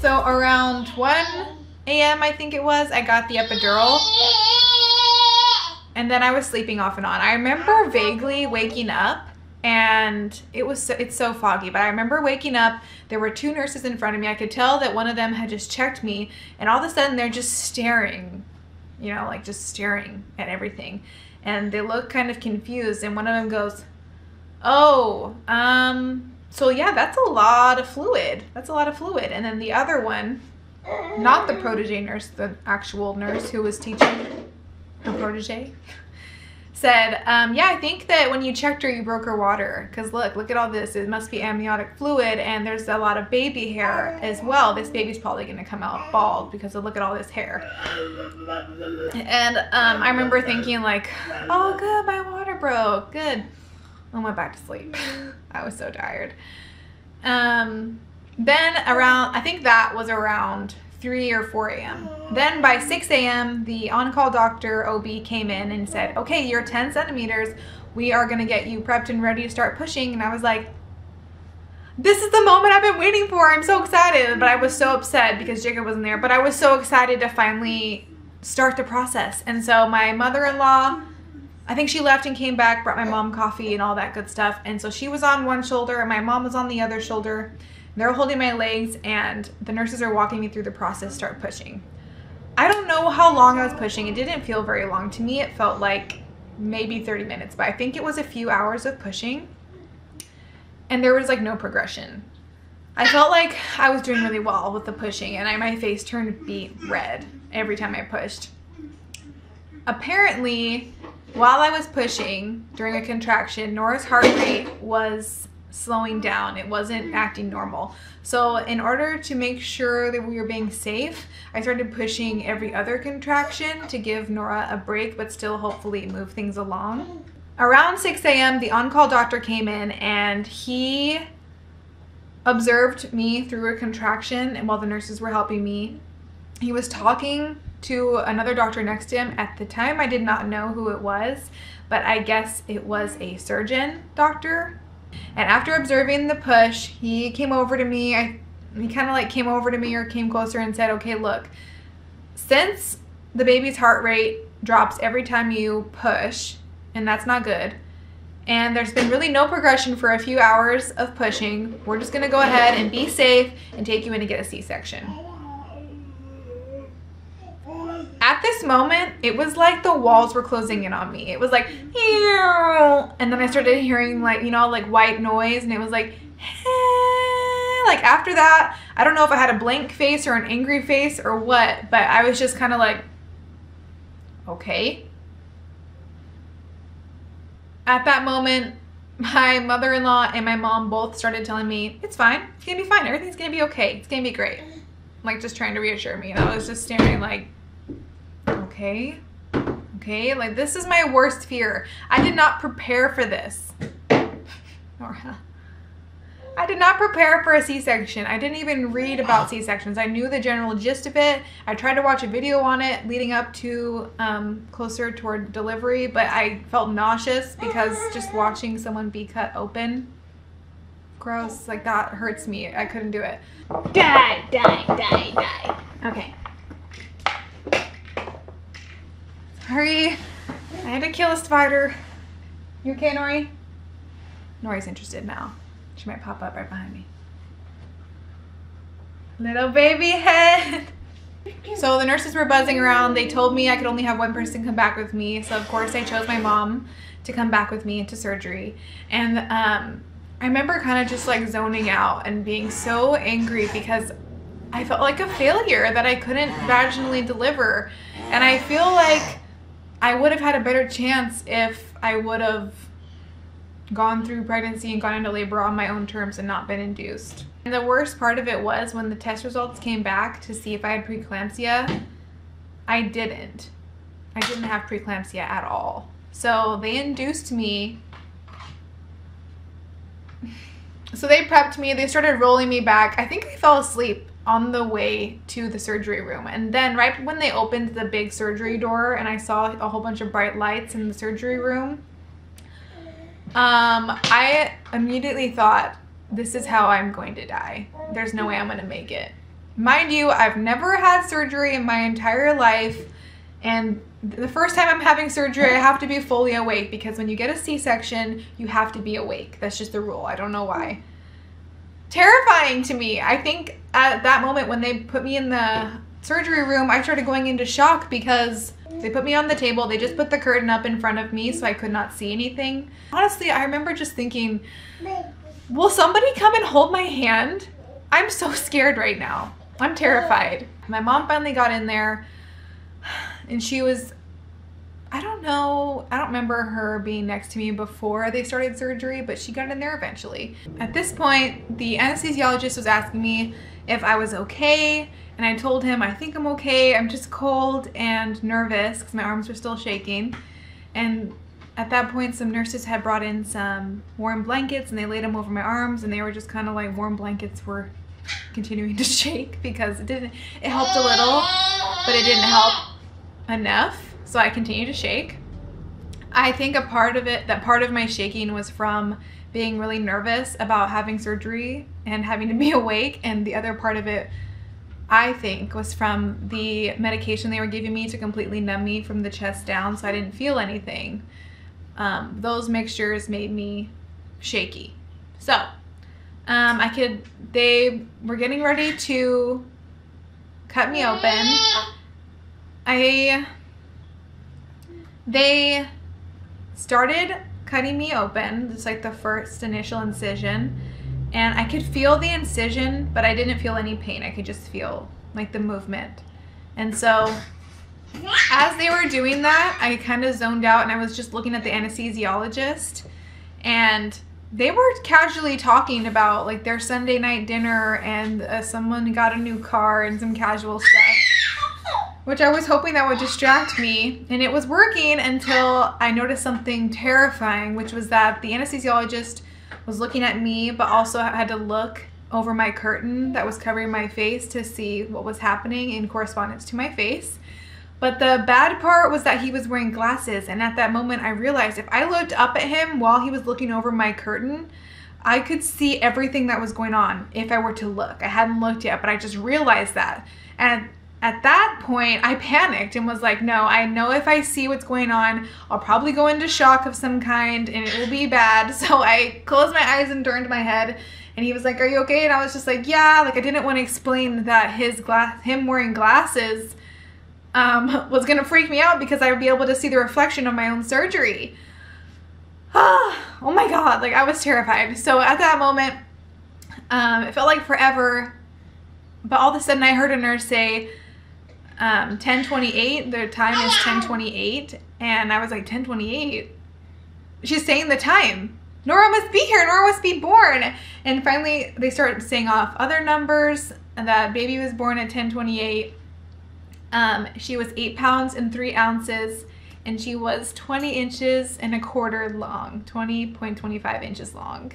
So around 1 a.m. I think it was, I got the epidural. And then I was sleeping off and on. I remember vaguely waking up, and it's so foggy, but I remember waking up. There were 2 nurses in front of me. I could tell that one of them had just checked me, and all of a sudden they're just staring, you know, like just staring at everything. And they look kind of confused, and one of them goes, "Oh, so yeah, that's a lot of fluid. That's a lot of fluid." And then the other one, not the protege nurse, the actual nurse who was teaching the protege, said, yeah, I think that when you checked her, you broke her water. Because look at all this. It must be amniotic fluid, and there's a lot of baby hair as well. This baby's probably going to come out bald because of look at all this hair. And I remember thinking like, oh, good, my water broke. Good. I went back to sleep. I was so tired. Then around, I think that was around 3 or 4 a.m. Then by 6 a.m., the on-call doctor, OB, came in and said, okay, you're 10 centimeters. We are going to get you prepped and ready to start pushing. And I was like, this is the moment I've been waiting for. I'm so excited. But I was so upset because Jacob wasn't there. But I was so excited to finally start the process. And so my mother-in-law, I think she left and came back, brought my mom coffee and all that good stuff. And so she was on one shoulder and my mom was on the other shoulder. They're holding my legs and the nurses are walking me through the process, start pushing. I don't know how long I was pushing. It didn't feel very long. To me, it felt like maybe 30 minutes, but I think it was a few hours of pushing and there was like no progression. I felt like I was doing really well with the pushing and my face turned beet red every time I pushed. Apparently, while I was pushing during a contraction, Nora's heart rate was slowing down. It wasn't acting normal. So in order to make sure that we were being safe, I started pushing every other contraction to give Nora a break, but still hopefully move things along. Around 6 a.m., the on-call doctor came in and he observed me through a contraction, and while the nurses were helping me, he was talking to another doctor next to him. At the time, I did not know who it was, but I guess it was a surgeon doctor. And after observing the push, he came over to me. He kind of like came over to me or came closer and said, okay, look, since the baby's heart rate drops every time you push, and that's not good, and there's been really no progression for a few hours of pushing, we're just going to go ahead and be safe and take you in to get a C-section. At this moment, it was like the walls were closing in on me. It was like, and then I started hearing like, you know, like white noise, and it was like after that, I don't know if I had a blank face or an angry face or what, but I was just kind of like, okay. At that moment, my mother-in-law and my mom both started telling me, it's fine, it's gonna be fine, everything's gonna be okay, it's gonna be great. Like just trying to reassure me, and I was just staring like, okay, like this is my worst fear. I did not prepare for this. I did not prepare for a C-section. I didn't even read about C-sections. I knew the general gist of it. I tried to watch a video on it leading up to closer toward delivery, but I felt nauseous because just watching someone be cut open, gross, like that hurts me. I couldn't do it. Die. Okay. Sorry, I had to kill a spider. You okay, Nori? Nori's interested now. She might pop up right behind me. Little baby head. So the nurses were buzzing around. They told me I could only have one person come back with me. So of course I chose my mom to come back with me into surgery. And I remember kind of just like zoning out and being so angry because I felt like a failure that I couldn't vaginally deliver. And I feel like I would have had a better chance if I would have gone through pregnancy and gone into labor on my own terms and not been induced. And the worst part of it was when the test results came back to see if I had preeclampsia, I didn't. I didn't have preeclampsia at all. So they induced me. So they prepped me, they started rolling me back. I think I fell asleep on the way to the surgery room. And then right when they opened the big surgery door and I saw a whole bunch of bright lights in the surgery room, I immediately thought, this is how I'm going to die. There's no way I'm gonna make it. Mind you, I've never had surgery in my entire life, and the first time I'm having surgery, I have to be fully awake, because when you get a C-section, you have to be awake. That's just the rule. I don't know why. Terrifying to me. I think at that moment when they put me in the surgery room, I started going into shock because they put me on the table. They just put the curtain up in front of me so I could not see anything. Honestly, I remember just thinking, will somebody come and hold my hand? I'm so scared right now. I'm terrified. My mom finally got in there and she was, I don't know, I don't remember her being next to me before they started surgery, but she got in there eventually. At this point, the anesthesiologist was asking me if I was okay, and I told him, I think I'm okay, I'm just cold and nervous because my arms were still shaking. And at that point, some nurses had brought in some warm blankets and they laid them over my arms, and they were just kind of like, warm blankets were continuing to shake because it helped a little, but it didn't help enough. So I continued to shake. I think a part of it, that part of my shaking was from being really nervous about having surgery and having to be awake, and the other part of it, I think, was from the medication they were giving me to completely numb me from the chest down so I didn't feel anything. Those mixtures made me shaky. So they were getting ready to cut me open. They started cutting me open, just like the first initial incision, and I could feel the incision, but I didn't feel any pain. I could just feel like the movement. And so as they were doing that, I kind of zoned out and I was just looking at the anesthesiologist, and they were casually talking about like their Sunday night dinner and someone got a new car and some casual stuff, which I was hoping that would distract me, and it was working until I noticed something terrifying, which was that the anesthesiologist was looking at me but also had to look over my curtain that was covering my face to see what was happening in correspondence to my face. But the bad part was that he was wearing glasses, and at that moment I realized if I looked up at him while he was looking over my curtain, I could see everything that was going on if I were to look. I hadn't looked yet, but I just realized that. And at that point, I panicked and was like, no, I know if I see what's going on, I'll probably go into shock of some kind and it will be bad. So I closed my eyes and turned my head, and he was like, are you okay? And I was just like, yeah. Like, I didn't want to explain that him wearing glasses was gonna freak me out because I would be able to see the reflection of my own surgery. Oh my God, like I was terrified. So at that moment, it felt like forever, but all of a sudden I heard a nurse say, 10:28, their time is 10:28, and I was like, 10:28? She's saying the time. Nora must be here, Nora must be born. And finally they started saying off other numbers, and that baby was born at 10:28. She was 8 pounds and 3 ounces, and she was 20 inches and a quarter long, 20.25 inches long.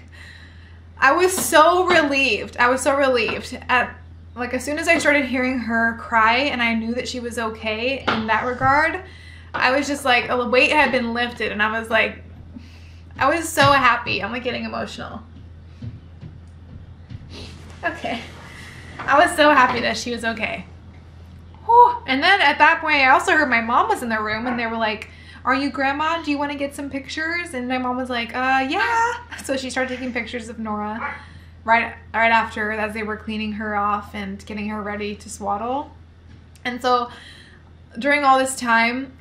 I was so relieved. I was so relieved. Like as soon as I started hearing her cry and I knew that she was okay in that regard, I was just like, a weight had been lifted, and I was like, I was so happy. I'm like getting emotional. Okay. I was so happy that she was okay. Whew. And then at that point, I also heard my mom was in the room, and they were like, are you grandma? Do you want to get some pictures? And my mom was like, yeah. So she started taking pictures of Nora right after, as they were cleaning her off and getting her ready to swaddle. And so during all this time,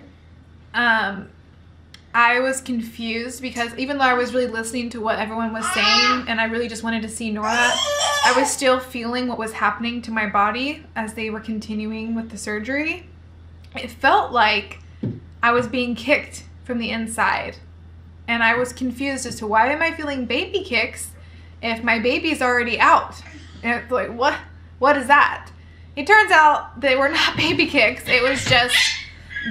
I was confused because even though I was really listening to what everyone was saying and I really just wanted to see Nora, I was still feeling what was happening to my body as they were continuing with the surgery. It felt like I was being kicked from the inside, and I was confused as to why am I feeling baby kicks if my baby's already out? And it's like, what is that? It turns out they were not baby kicks. It was just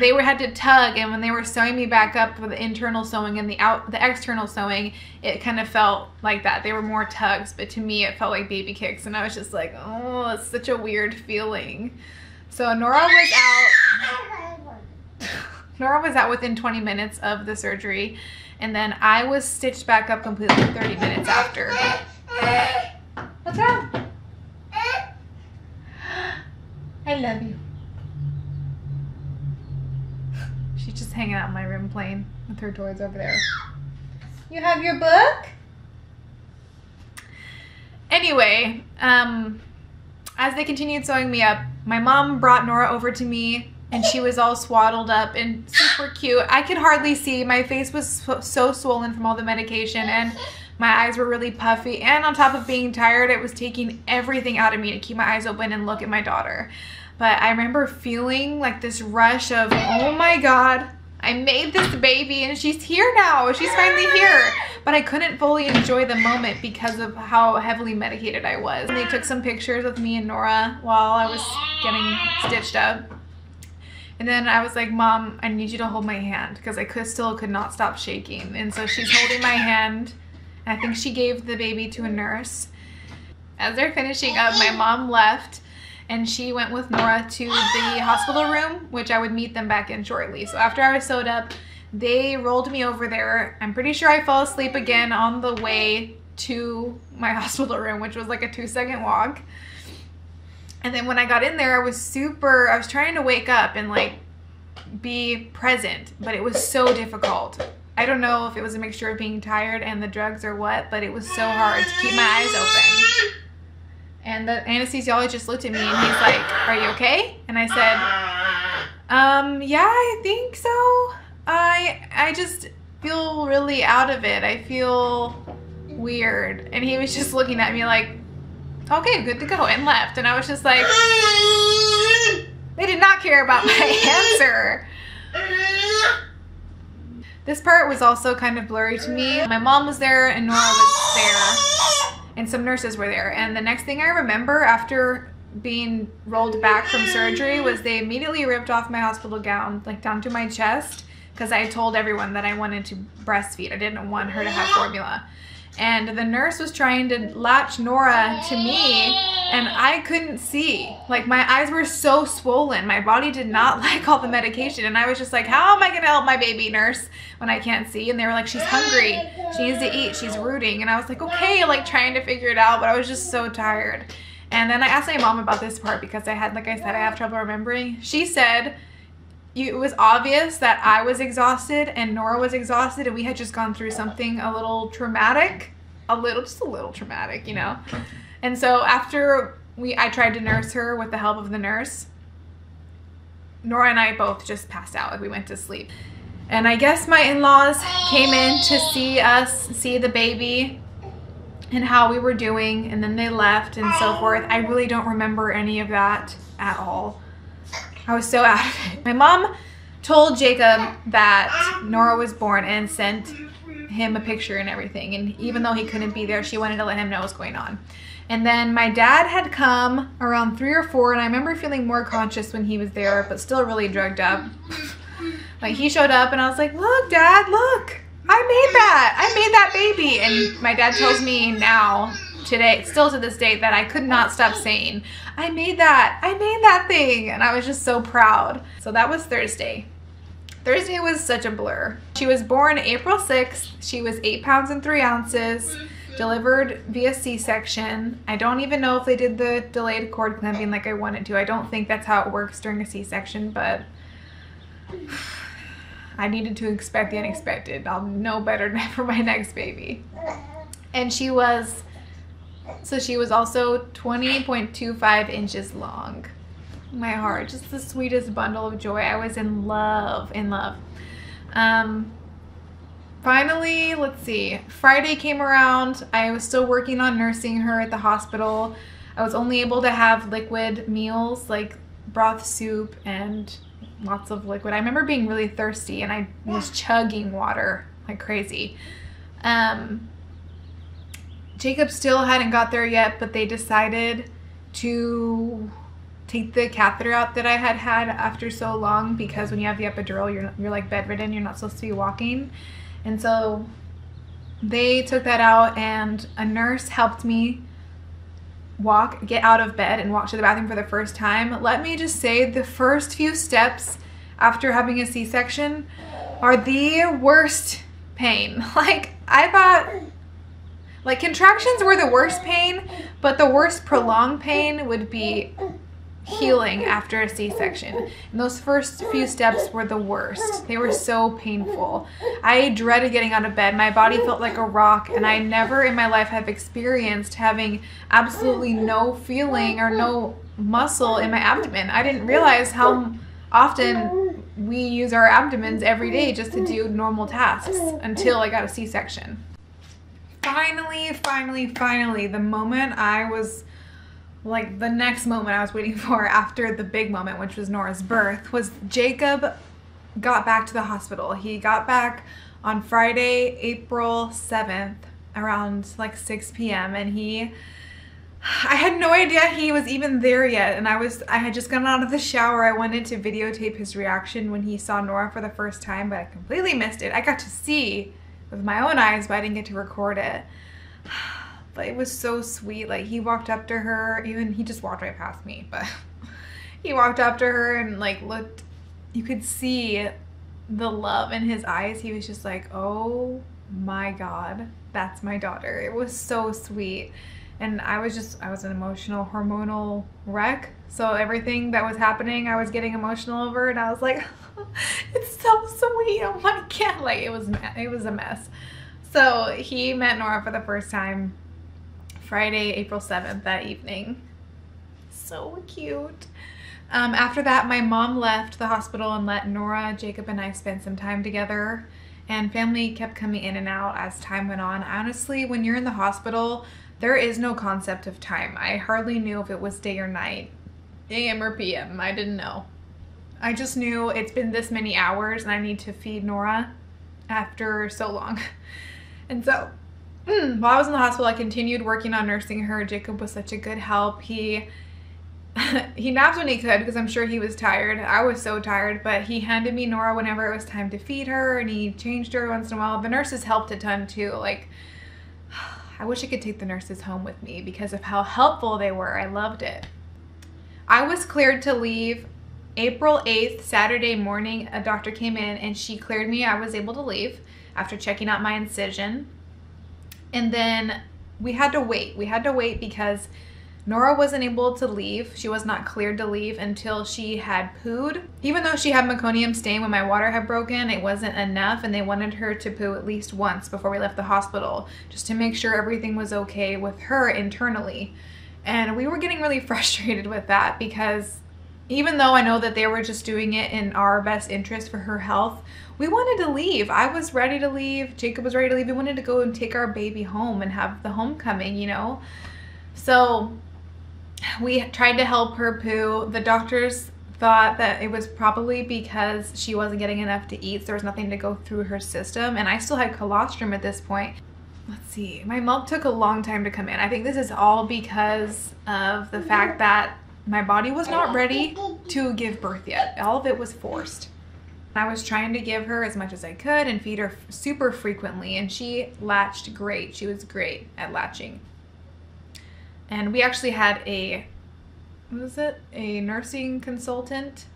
they had to tug, and when they were sewing me back up for the internal sewing and the external sewing, it kind of felt like that. They were more tugs, but to me it felt like baby kicks, and I was just like, oh, it's such a weird feeling. So Nora was out. Nora was out within 20 minutes of the surgery, and then I was stitched back up completely 30 minutes after. What's wrong? I love you. She's just hanging out in my room playing with her toys over there. You have your book? Anyway, as they continued sewing me up, my mom brought Nora over to me, and she was all swaddled up and super cute. I could hardly see. My face was so swollen from all the medication, and my eyes were really puffy. And on top of being tired, it was taking everything out of me to keep my eyes open and look at my daughter. But I remember feeling like this rush of, oh my God, I made this baby and she's here now. She's finally here. But I couldn't fully enjoy the moment because of how heavily medicated I was. And they took some pictures of me and Nora while I was getting stitched up. And then I was like, Mom, I need you to hold my hand, because I still could not stop shaking. And so she's holding my hand. I think she gave the baby to a nurse. As they're finishing up, my mom left, and she went with Nora to the hospital room, which I would meet them back in shortly. So after I was sewed up, they rolled me over there. I'm pretty sure I fell asleep again on the way to my hospital room, which was like a 2-second walk. And then when I got in there, I was trying to wake up and like be present, but it was so difficult. I don't know if it was a mixture of being tired and the drugs or what, but it was so hard to keep my eyes open. And the anesthesiologist looked at me and he's like, "Are you okay?" And I said, yeah, I think so. I just feel really out of it. I feel weird." And he was just looking at me like, "Okay, good to go," and left. And I was just like, they did not care about my answer. This part was also kind of blurry to me. My mom was there and Nora was there and some nurses were there. And the next thing I remember after being rolled back from surgery was they immediately ripped off my hospital gown, like down to my chest, because I told everyone that I wanted to breastfeed. I didn't want her to have formula. And the nurse was trying to latch Nora to me, and I couldn't see. Like, my eyes were so swollen. My body did not like all the medication. And I was just like, how am I gonna help my baby, nurse, when I can't see? And they were like, she's hungry. She needs to eat. She's rooting. And I was like, okay, like trying to figure it out, but I was just so tired. And then I asked my mom about this part because I had, like I said, I have trouble remembering. She said, it was obvious that I was exhausted and Nora was exhausted, and we had just gone through something a little traumatic, just a little traumatic, you know? And so after I tried to nurse her with the help of the nurse, Nora and I both just passed out, like we went to sleep. And I guess my in-laws came in to see the baby and how we were doing, and then they left and so forth. I really don't remember any of that at all. I was so out of it. My mom told Jacob that Nora was born and sent him a picture and everything. And even though he couldn't be there, she wanted to let him know what's going on. And then my dad had come around 3 or 4, and I remember feeling more conscious when he was there, but still really drugged up. Like, he showed up and I was like, look, Dad, look, I made that baby. And my dad tells me now, today, still to this day, that I could not stop saying, I made that thing. And I was just so proud. So that was Thursday. Thursday was such a blur. She was born April 6th. She was 8 pounds and 3 ounces, delivered via C-section. I don't even know if they did the delayed cord clamping like I wanted to. I don't think that's how it works during a C-section, but I needed to expect the unexpected. I'll know better for my next baby. And she was also 20.25 inches long. My heart, just the sweetest bundle of joy. I was in love. Finally, let's see, Friday came around. I was still working on nursing her at the hospital. I was only able to have liquid meals like broth soup and lots of liquid. I remember being really thirsty and I was chugging water like crazy. Jacob still hadn't got there yet, but they decided to take the catheter out that I had had after so long, because when you have the epidural, you're like bedridden, you're not supposed to be walking. And so they took that out, and a nurse helped me get out of bed and walk to the bathroom for the first time. Let me just say, the first few steps after having a C-section are the worst pain. Like, I thought, like, contractions were the worst pain, but the worst prolonged pain would be healing after a C-section. And those first few steps were the worst. They were so painful. I dreaded getting out of bed. My body felt like a rock, and I never in my life have experienced having absolutely no feeling or no muscle in my abdomen. I didn't realize how often we use our abdomens every day just to do normal tasks until I got a C-section. Finally, the moment I was, like, the next moment I was waiting for after the big moment, which was Nora's birth, was Jacob got back to the hospital. He got back on Friday, April 7th, around like 6 p.m. and I had no idea he was even there yet. And I had just gotten out of the shower. I wanted to videotape his reaction when he saw Nora for the first time, but I completely missed it. I got to see with my own eyes, but I didn't get to record it. But it was so sweet. Like, he walked up to her, he just walked right past me, but he walked up to her and like looked, you could see the love in his eyes. He was just like, oh my God, that's my daughter. It was so sweet. And I was an emotional, hormonal wreck. So everything that was happening, I was getting emotional over, and I was like, it's so sweet. Oh my God. Like, it was a mess. So he met Nora for the first time Friday, April 7th, that evening. So cute. After that, my mom left the hospital and let Nora, Jacob, and I spend some time together. And family kept coming in and out as time went on. Honestly, when you're in the hospital, there is no concept of time. I hardly knew if it was day or night, AM or PM. I didn't know. I just knew it's been this many hours and I need to feed Nora after so long. And so while I was in the hospital, I continued working on nursing her. Jacob was such a good help. He napped when he could, because I'm sure he was tired. I was so tired, but he handed me Nora whenever it was time to feed her, and he changed her once in a while. The nurses helped a ton too. Like, I wish I could take the nurses home with me because of how helpful they were. I loved it. I was cleared to leave April 8th, Saturday morning. A doctor came in and she cleared me. I was able to leave after checking out my incision. And then we had to wait. We had to wait because Nora wasn't able to leave. She was not cleared to leave until she had pooed. Even though she had meconium stain when my water had broken, it wasn't enough, and they wanted her to poo at least once before we left the hospital, just to make sure everything was okay with her internally. And we were getting really frustrated with that, because even though I know that they were just doing it in our best interest for her health, we wanted to leave. I was ready to leave. Jacob was ready to leave. We wanted to go and take our baby home and have the homecoming, you know? So we tried to help her poo. The doctors thought that it was probably because she wasn't getting enough to eat, so there was nothing to go through her system, and I still had colostrum at this point. Let's see, my milk took a long time to come in. I think this is all because of the fact that my body was not ready to give birth yet. All of it was forced. I was trying to give her as much as I could and feed her super frequently, and she latched great. She was great at latching. And we actually had a nursing consultant,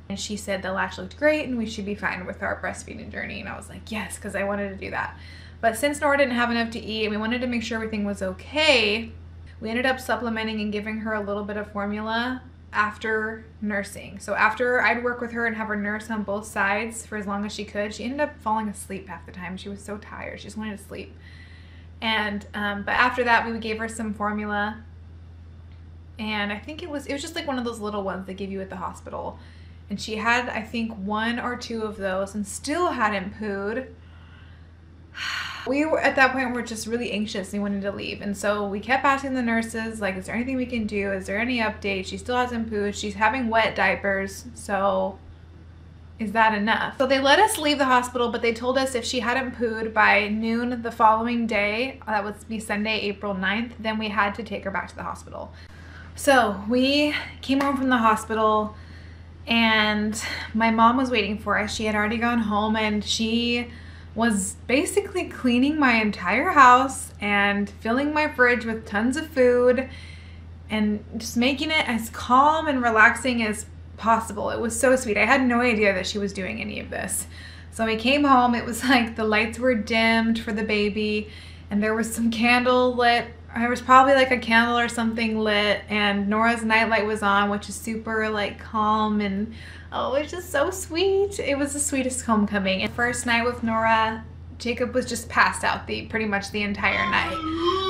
and she said the latch looked great and we should be fine with our breastfeeding journey. And I was like, yes, because I wanted to do that. But since Nora didn't have enough to eat and we wanted to make sure everything was okay, we ended up supplementing and giving her a little bit of formula after nursing. So after I'd work with her and have her nurse on both sides for as long as she could, she ended up falling asleep half the time. She was so tired. She just wanted to sleep. And but after that, we gave her some formula, and I think it was just like one of those little ones they give you at the hospital, and she had, I think, 1 or 2 of those and still hadn't pooed. We were at that point, we're just really anxious and we wanted to leave, and so we kept asking the nurses, like, is there anything we can do? Is there any update? She still hasn't pooed. She's having wet diapers, so is that enough? So they let us leave the hospital, but they told us if she hadn't pooed by noon the following day, that would be Sunday, April 9th, then we had to take her back to the hospital. So we came home from the hospital and my mom was waiting for us. She had already gone home and she was basically cleaning my entire house and filling my fridge with tons of food and just making it as calm and relaxing as possible. It was so sweet. I had no idea that she was doing any of this. So we came home, it was like the lights were dimmed for the baby and there was some candle lit. There was probably like a candle or something lit and Nora's nightlight was on, which is super like calm and oh, it's just so sweet. It was the sweetest homecoming. And first night with Nora, Jacob was just passed out pretty much the entire night.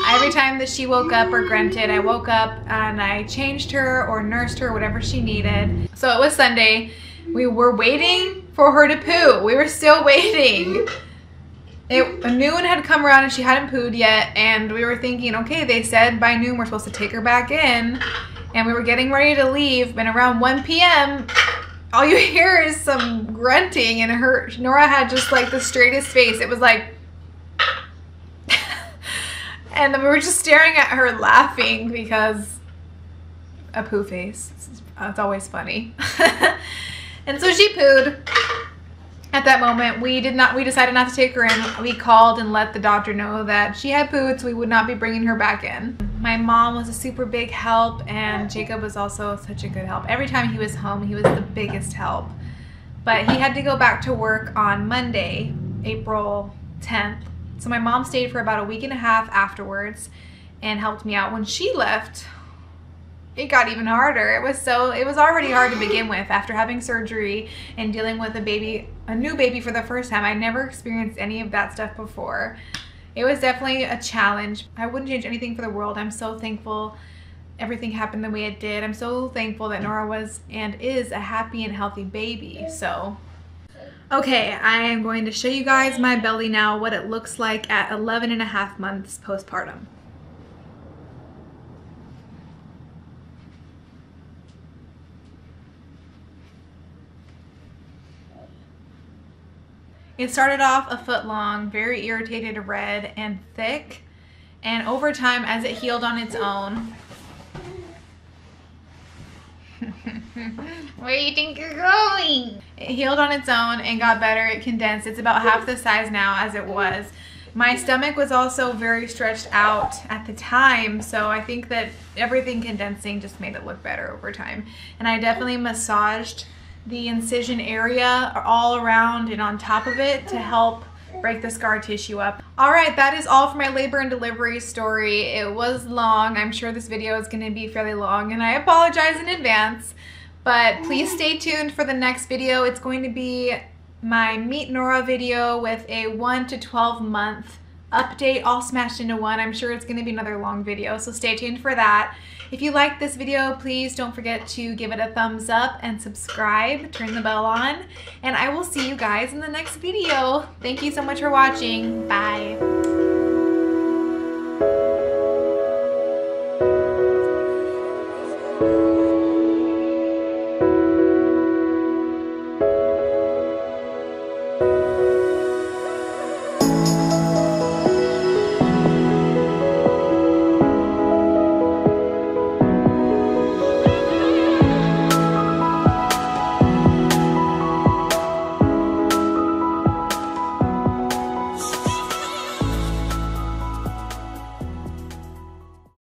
Every time that she woke up or grunted, I woke up and I changed her or nursed her, whatever she needed. So it was Sunday. We were waiting for her to poo. We were still waiting. Noon had come around and she hadn't pooed yet, and we were thinking, okay, they said by noon we're supposed to take her back in, and we were getting ready to leave, and around 1 p.m. all you hear is some grunting, and Nora had just like the straightest face. It was like, and we were just staring at her laughing because a poo face. It's always funny. And so she pooed. At that moment, we decided not to take her in. We called and let the doctor know that she had pooed, so we would not be bringing her back in. My mom was a super big help, and Jacob was also such a good help. Every time he was home, he was the biggest help. But he had to go back to work on Monday, April 10th. So my mom stayed for about a week and a half afterwards and helped me out. When she left, it got even harder. It was already hard to begin with after having surgery and dealing with a new baby for the first time. I never experienced any of that stuff before. It was definitely a challenge. I wouldn't change anything for the world. I'm so thankful everything happened the way it did. I'm so thankful that Nora was and is a happy and healthy baby. So, okay, I am going to show you guys my belly now, what it looks like at 11 and a half months postpartum. It started off a foot long, very irritated red and thick, and over time as it healed on its own. Where do you think you're going? It healed on its own and got better. It condensed. It's about half the size now as it was. My stomach was also very stretched out at the time, so I think that everything condensing just made it look better over time. And I definitely massaged the incision area all around and on top of it to help break the scar tissue up. All right, that is all for my labor and delivery story. It was long. I'm sure this video is going to be fairly long, and I apologize in advance, but please stay tuned for the next video. It's going to be my Meet Nora video with a 1 to 12 month update all smashed into one. I'm sure it's going to be another long video, so stay tuned for that. If you liked this video, please don't forget to give it a thumbs up and subscribe, turn the bell on, and I will see you guys in the next video. Thank you so much for watching. Bye.